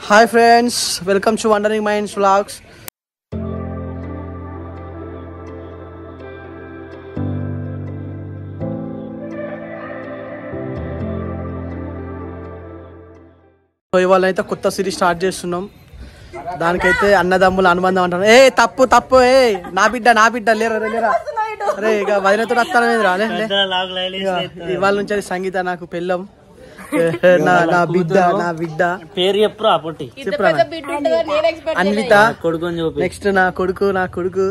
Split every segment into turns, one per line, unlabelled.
Hi friends, welcome to Wandering Minds Vlogs. So ఇవాళ అయితే కొత్త సిరీస్ స్టార్ట్ చేస్తున్నాం. దానికైతే అన్నదమ్ముల అనుబంధం అంటారు. ఏ తప్పు ఏ నా బిడ్డ లేరా అరే ఇక వదినతో వస్తాను రాలే. ఇవాళ నుంచి అది సంగీత నాకు పెళ్ళం. నా బిడ్డ
పేరు చెప్పురా
చెప్పరా అన్విత. నెక్స్ట్ నా కొడుకు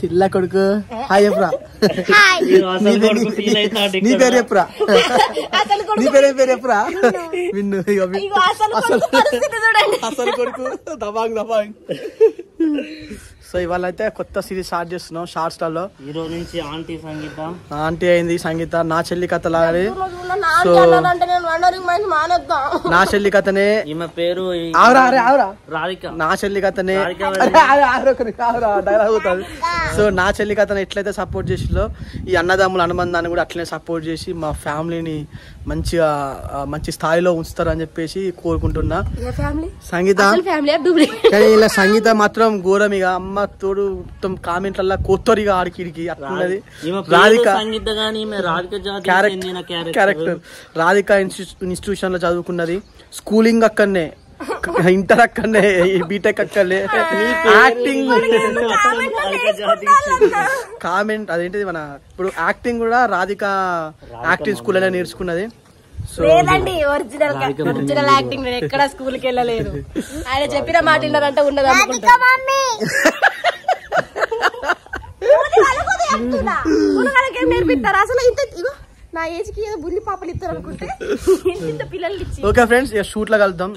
తిల్ల కొడుకు. హాయ్ చెప్పురా. నీ పేరు చెప్పురా. నీ పేరేం పేరు చెప్పురా. విన్ను అసలు కొడుకు దబాంగ్. సో ఇవాళ అయితే కొత్త సిరీస్ స్టార్ట్ చేస్తున్నాం షార్ట్ స్టార్ లో.
ఈ రోజు నుంచి
ఆంటీ అయింది సంగీత. నా చెల్లి కథ లాగాలి. సో నా చెల్లి కథనే
పేరు
రాధిక. నా చెల్లి కథనే డైలాగ్ అవుతుంది. సో నా చెల్లి కథను ఎట్లయితే సపోర్ట్ చేసిందో ఈ అన్నదమ్ముల అనుబంధాన్ని కూడా అట్లనే సపోర్ట్ చేసి మా ఫ్యామిలీని మంచి స్థాయిలో ఉంచుతారని చెప్పేసి కోరుకుంటున్నా. సంగీత కానీ ఇలా సంగీత మాత్రం ఘోరం. ఇక అమ్మ తోడు మొత్తం కామెంట్ల కోత్తరిగా ఆడికిడికి అట్లున్నది. రాధిక క్యారెక్టర్ రాధిక ఇన్స్టిట్యూషన్ లో చదువుకున్నది. స్కూలింగ్ అక్కడనే, ఇంటర్ అక్కడనే, బీటెక్ అక్కడనే. యాక్టింగ్ కామెంట్ అదేంటిది మన ఇప్పుడు యాక్టింగ్ కూడా రాధిక యాక్టింగ్ స్కూల్ అనే నేర్చుకున్నది.
లేదండి ఒరిజినల్ యాక్టింగ్ నేను ఎక్కడ స్కూల్ కి వెళ్ళలేదు. ఆయన చెప్పిన మాట విన్నారంటే ఉండదు అనుకుంటా. నేర్పిస్తారు అసలు ఇంత నా ఏజ్ కి బుల్లి పాపలు ఇస్తారు అనుకుంటే ఇంత పిల్లలు ఇచ్చి.
ఓకే ఫ్రెండ్స్ ఇక షూట్ లో కలుద్దాం.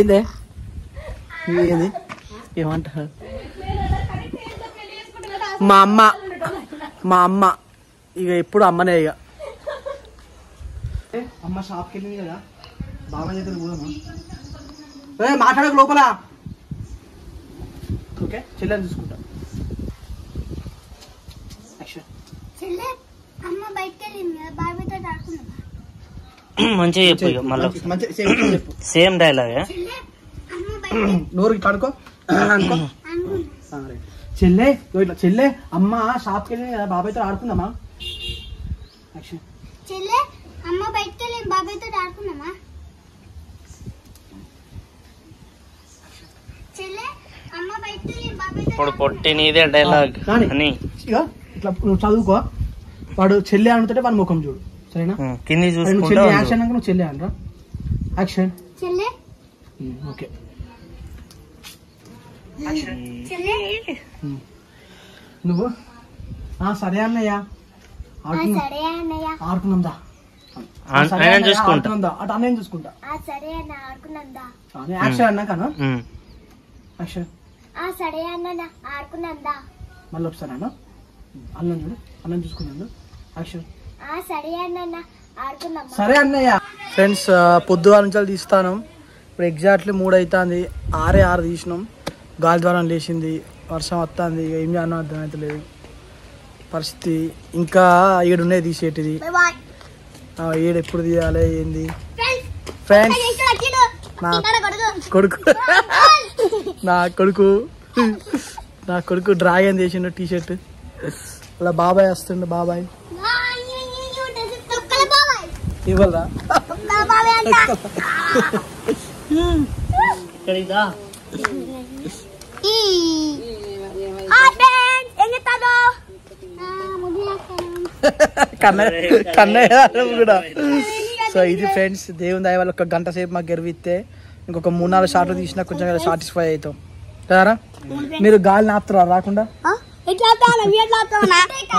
ఏంది ఏమంటారు మా అమ్మ ఇక ఎప్పుడు అమ్మనే. ఇక అమ్మ షాప్కి వెళ్ళింది కదా బాబాయ్ దగ్గర పోదామా. మాట్లాడక లోపల. ఓకే చెల్లెని చూసుకుంటా.
మంచిగా చెప్పు. సేమ్ డైలాగ్
నోరు కడుకో అనుకో. చెల్లె అమ్మ షాప్కి వెళ్ళింది కదా బాబాయ్తో ఆడుకుందామా.
అమ్మ బయటకి వెళ్ళి బాబాయ్తో ఆడుకున్నామా.
ఇప్పుడు పొట్టి నీదే డైలాగ్ అని
ఇట్లా నువ్వు చదువుకో. వాడు చెల్లె అనుకుంటే వాడి ముఖం చూడు సరేనా.
కింది
యాక్షన్ నువ్వు చెల్లె అనరా. Action okay. నువ్వు సరే అన్నయ్య ఆడుకుందా. అటు అన్నయ్య చూసుకుంటా. యాక్షన్ అన్నా కాను. యాక్షన్ మళ్ళీ ఒకసారి అన్న అన్నం చూడు. అన్నం చూసుకున్నాను. యాక్షన్ సరే అన్నయ్య. ఫ్రెండ్స్ పొద్దుగా నుంచి తీస్తాను. ఇప్పుడు ఎగ్జాక్ట్లీ 3 అవుతుంది. 6 తీసినాం. గాలి ద్వారం లేచింది. వర్షం వస్తుంది. ఇక ఏం చేయాలో అర్థం అవుతలేదు పరిస్థితి. ఇంకా 7 ఉన్నాయి తీసేటిది. 7 ఎప్పుడు తీయాలి ఏంది. ఫ్రెండ్స్ నా కొడుకు డ్రాగన్ చేసిండు టీషర్ట్. అలా బాబాయ్ వస్తుండు. బాబాయ్ ఇవ్వరా. కన్నయ్య కూడా. సో ఇది ఫ్రెండ్స్ దేవుని దయ వల్ల ఒక గంట సేపు మాకు గెలిపిస్తే ఇంకొక 3-4 షాట్లు తీసినా కొంచెం సాటిస్ఫై అవుతాం కదా. మీరు గాలిని ఆపుతారా రాకుండా.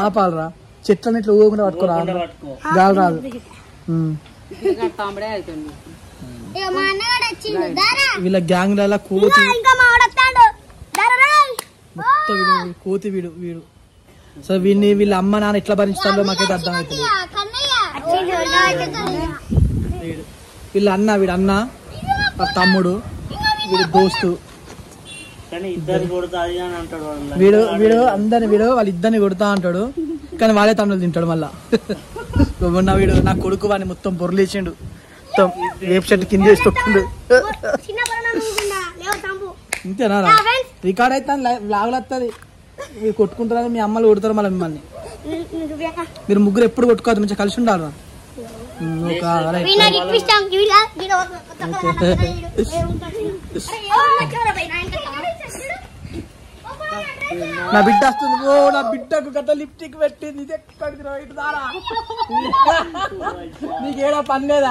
ఆపాలరా. చెట్లని ఇట్లా ఊగకుండా పట్టుకోరా. గాలి రాదు. వీళ్ళ గ్యాంగ్ లా కోతి మొత్తం కోతి వీడు. సో వీళ్ళ అమ్మ నాన్న ఎట్లా భరించాలో మాకైతే అర్థం అవుతుంది. వీళ్ళ వీడు అన్న తమ్ముడు వీడు దోస్తు. వీడు వాళ్ళిద్దరిని కొడతా అంటాడు. కానీ వాడే తమ్ముడు తింటాడు మళ్ళా. మొన్న వీడు నా కొడుకు వాడిని మొత్తం బొర్లేసిండు. మొత్తం వేప చెట్టు కింద వేసి తొక్కిండు. ఇంతేనా రికార్డ్ అయితే లాగులు వస్తుంది. మీరు కొట్టుకుంటారని మీ అమ్మలు కొడతారు మళ్ళీ మిమ్మల్ని. మీరు ముగ్గురు ఎప్పుడు కొట్టుకోవద్దు, మంచిగా కలిసి ఉండాలి. నా బిడ్డ వస్తుంది. ఓ నా బిడ్డకు గట్ట లిప్స్టిక్ పెట్టింది. ఇది ఎక్కడికి రైట్ దారా నీకేడా పని లేదా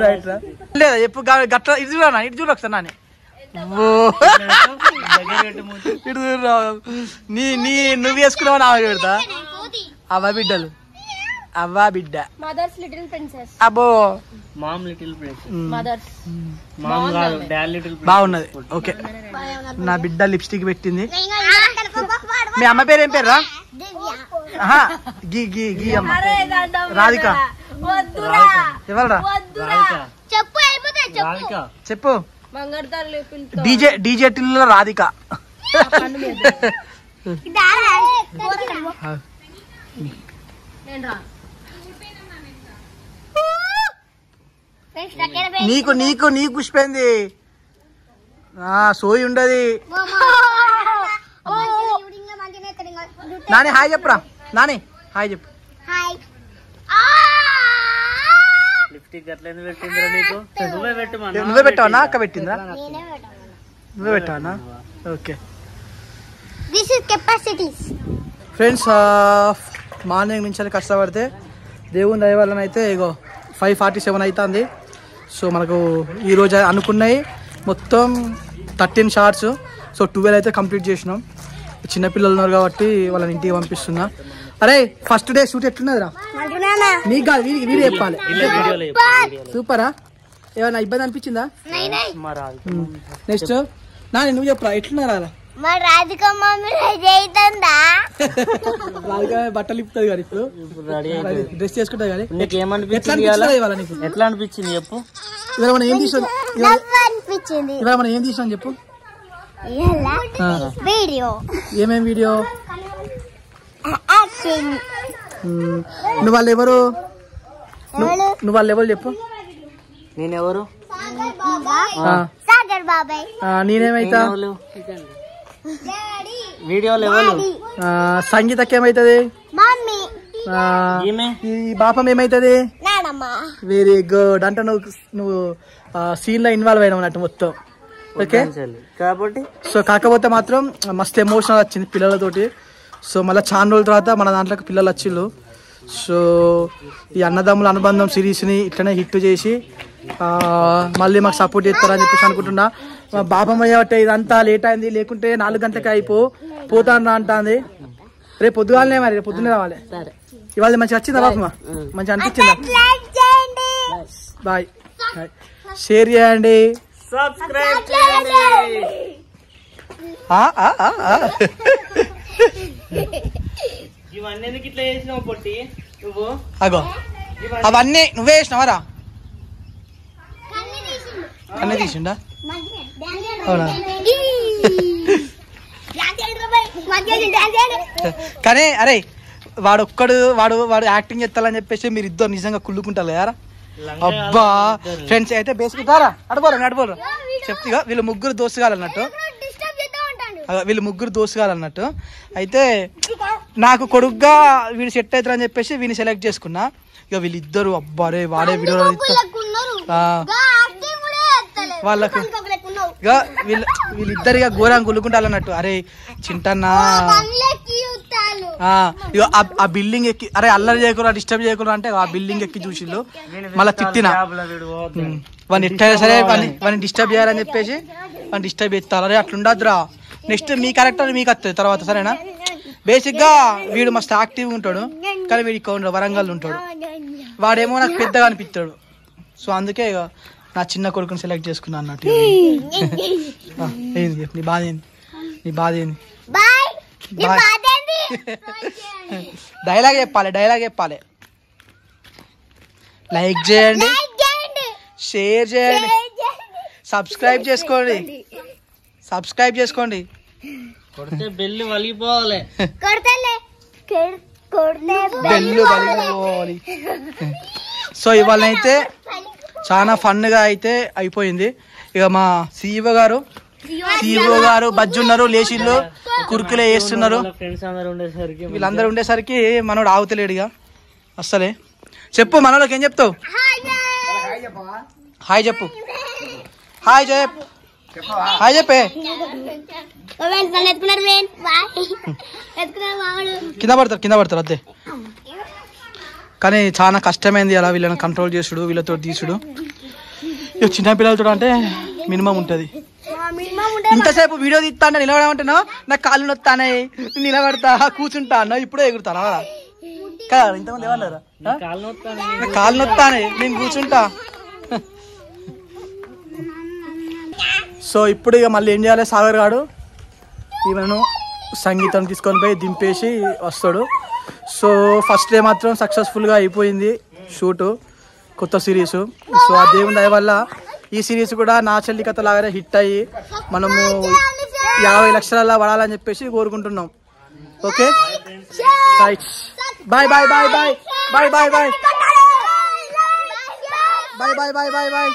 రైట్ రా లేదా ఎప్పుడు గట్ట ఇది చూడనా ఇటు చూడ ఒకసారి నాని. ఇటు చూడరా నువ్వు వేసుకున్నావు నా పెడతా. అవ్వ బిడ్డలు అవ్వ బిడ్డ
మదర్స్ లిటిల్ ప్రిన్సెస్.
అబ్బో
mom little princess.
Mothers
mom కాదు డాడ్ లిటిల్ ప్రిన్సెస్.
బాగున్నది. ఓకే నా బిడ్డ లిప్స్టిక్ పెట్టింది. మీ అమ్మ పేరు ఏం పేరు రా? గీ గీ గీ అమ్మ రాధిక. ఎవరా చెప్పు. డీజే టిల్లో రాధిక. నీకు నీకు నీకు పుష్పైంది సోయి ఉండదు. నాని హాయ్ చెప్పురా. నాని హాయ్ చెప్పు. నువ్వే పెట్టావనా అక్క పెట్టిందా? నువ్వే పెట్టావనా? ఓకే ఫ్రెండ్స్ మార్నింగ్ నుంచి కష్టపడితే దేవుని దయ వలన అయితే ఇగో 5:47 అవుతుంది. సో మనకు ఈరోజు అనుకున్నాయి మొత్తం 13 షార్ట్స్. సో 12 అయితే కంప్లీట్ చేసినాం. చిన్నపిల్లలు ఉన్నారు కాబట్టి వాళ్ళని ఇంటికి పంపిస్తున్నా. అరే ఫస్ట్ డే షూట్ ఎట్లున్నదిరా? నీకు కాదు వీడియో చెప్పాలి. సూపరా? ఏమైనా ఇబ్బంది అనిపించిందా? నెక్స్ట్ నాని నువ్వు చెప్పరా ఎట్లున్నారా?
రాధిక
బట్టలు ఇప్పుతుంది కానీ ఇప్పుడు డ్రెస్ చేసుకుంటా కానీ
ఎట్లా అనిపించింది చెప్పు.
ఇవాళ మనం ఏం తీసాం? ఇవాళ మనం ఏం తీసాం చెప్పు.
వీడియో.
ఏమేం వీడియో? నువ్వు వాళ్ళు ఎవరు? నువ్వు వాళ్ళు ఎవరు చెప్పు.
నేనెవరు?
సాగర్ బాబాయ్.
నేనేమైతా?
వీడియోలు ఎవరు?
సంగీతకి ఏమైతుంది?
మమ్మీ.
ఈ బాపం ఏమైతుంది?
నానమ్మ.
Very good. అంటే నువ్వు సీన్ లో ఇన్వాల్వ్ అయినావు అన్నట్టు మొత్తం. ఓకే
కాబట్టి
సో కాకపోతే మాత్రం మస్తు ఎమోషనల్ వచ్చింది పిల్లలతోటి. సో మళ్ళీ చాలా రోజుల తర్వాత మన దాంట్లోకి పిల్లలు వచ్చిళ్ళు. సో ఈ అన్నదమ్ముల అనుబంధం సిరీస్ని ఇట్లనే హిట్ చేసి మళ్ళీ మాకు సపోర్ట్ చేస్తారని చెప్పేసి అనుకుంటున్నా. బాపమ్మ అంటే ఇదంతా లేట్ అయింది, లేకుంటే 4 గంటలకి పోతాను అంటుంది. రేపు పొద్దుగాలనే మరి రేపు పొద్దున్నే రావాలి. ఇవాళ మంచిగా వచ్చిందా బాపమ్మ? మంచిగా అనిపించిందా? బాయ్. షేర్ చేయండి,
సబ్స్క్రైబ్ చేయండి. ఇవన్నీ ఎందుకు ఇట్లా చేసినావు పొట్టి నువ్వు?
అగో అవన్నీ నువ్వే వేసినావరా? కన్నే తీసిండా? అవునా? కానీ అరే వాడు యాక్టింగ్ చేస్తాలని చెప్పేసి మీరు ఇద్దరు నిజంగా కుళ్ళుకుంటారు కదా. అబ్బా ఫ్రెండ్స్ అయితే బేసిక్గా అడబోరు చెప్తా. వీళ్ళు ముగ్గురు దోస్తుగాలన్నట్టు అయితే నాకు కొడుగ్గా వీడు సెట్ అవుతారని చెప్పేసి వీడిని సెలెక్ట్ చేసుకున్నా. ఇక వీళ్ళిద్దరు అబ్బారే వాడే వీడియో వాళ్ళకు ఇక వీళ్ళిద్దరిగా ఘోరంగా కుళ్ళుకుంటారన్నట్టు. అరే చింటన్నా ఆ బిల్డింగ్ ఎక్కి అరే అల్లరి చేయకుండా డిస్టర్బ్ చేయకుండా అంటే ఆ బిల్డింగ్ ఎక్కి చూసిళ్ళు. మళ్ళీ తిట్టినా వాడిని ఎట్టయినా సరే వాడిని డిస్టర్బ్ చేయాలని చెప్పేసి వాడిని డిస్టర్బ్ చేస్తారు. అరే అట్లుండద్దురా. నెక్స్ట్ మీ క్యారెక్టర్ మీకు వస్తుంది తర్వాత సరేనా. బేసిక్ గా వీడు మస్తు యాక్టివ్గా ఉంటాడు కానీ వీడు ఇక్కడ వరంగల్ ఉంటాడు. వాడేమో నాకు పెద్దగా అనిపిస్తాడు. సో అందుకే నా చిన్న కొడుకుని సెలెక్ట్ చేసుకున్నా అన్నట్టు. ఏంది నీ బాధ ఏంది? డైలాగ్ చెప్పాలి. లైక్ చేయండి, షేర్ చేయండి, సబ్స్క్రైబ్ చేసుకోండి.
కొడితే బెల్లు వలిగిపోవాలి.
సో ఇవాళ అయితే చాలా ఫన్గా అయితే అయిపోయింది. ఇక మా సీఈఓ గారు బజ్జి ఉన్నారు, లేచిళ్ళు కురుకులే వేస్తున్నారు. వీళ్ళందరూ ఉండేసరికి మనోడు ఆగుతలేడు ఇక అస్సలే. చెప్పు మనోళ్ళకి ఏం చెప్తావు? హాయ్ చెప్పు, హాయ్ చెప్పే. కింద పడతారు అదే. కానీ చాలా కష్టమైంది అలా వీళ్ళని కంట్రోల్ చేసుడు, వీళ్ళతో తీసుడు. ఇక చిన్న పిల్లలతో అంటే మినిమం ఉంటుంది. ఇంతసేపు వీడియో తీస్తా అంటే నిలబడమంటున్నావు, నాకు కాళ్ళు నొత్తానే, నిలబడతా కూర్చుంటా అన్న, ఇప్పుడే ఎగురుతానా కదా? ఇంతమంది ఏమన్నారా? కాళ్ళు నొత్తానే, నేను కూర్చుంటా. సో ఇప్పుడు ఇక మళ్ళీ ఏం చేయాలి, సాగర్ గాడు ఈమెను సంగీతం తీసుకొని పోయి దింపేసి వస్తాడు. సో ఫస్ట్ డే మాత్రం సక్సెస్ఫుల్గా అయిపోయింది షూటు, కొత్త సిరీసు. సో ఆ దేవుని దయ వల్ల ఈ సిరీస్ కూడా నా చెల్లి కథ లాగానే హిట్ అయ్యి మనము 50 లక్షల పడాలని చెప్పేసి కోరుకుంటున్నాం. Okay bye bye bye bye bye bye bye bye bye bye bye bye bye.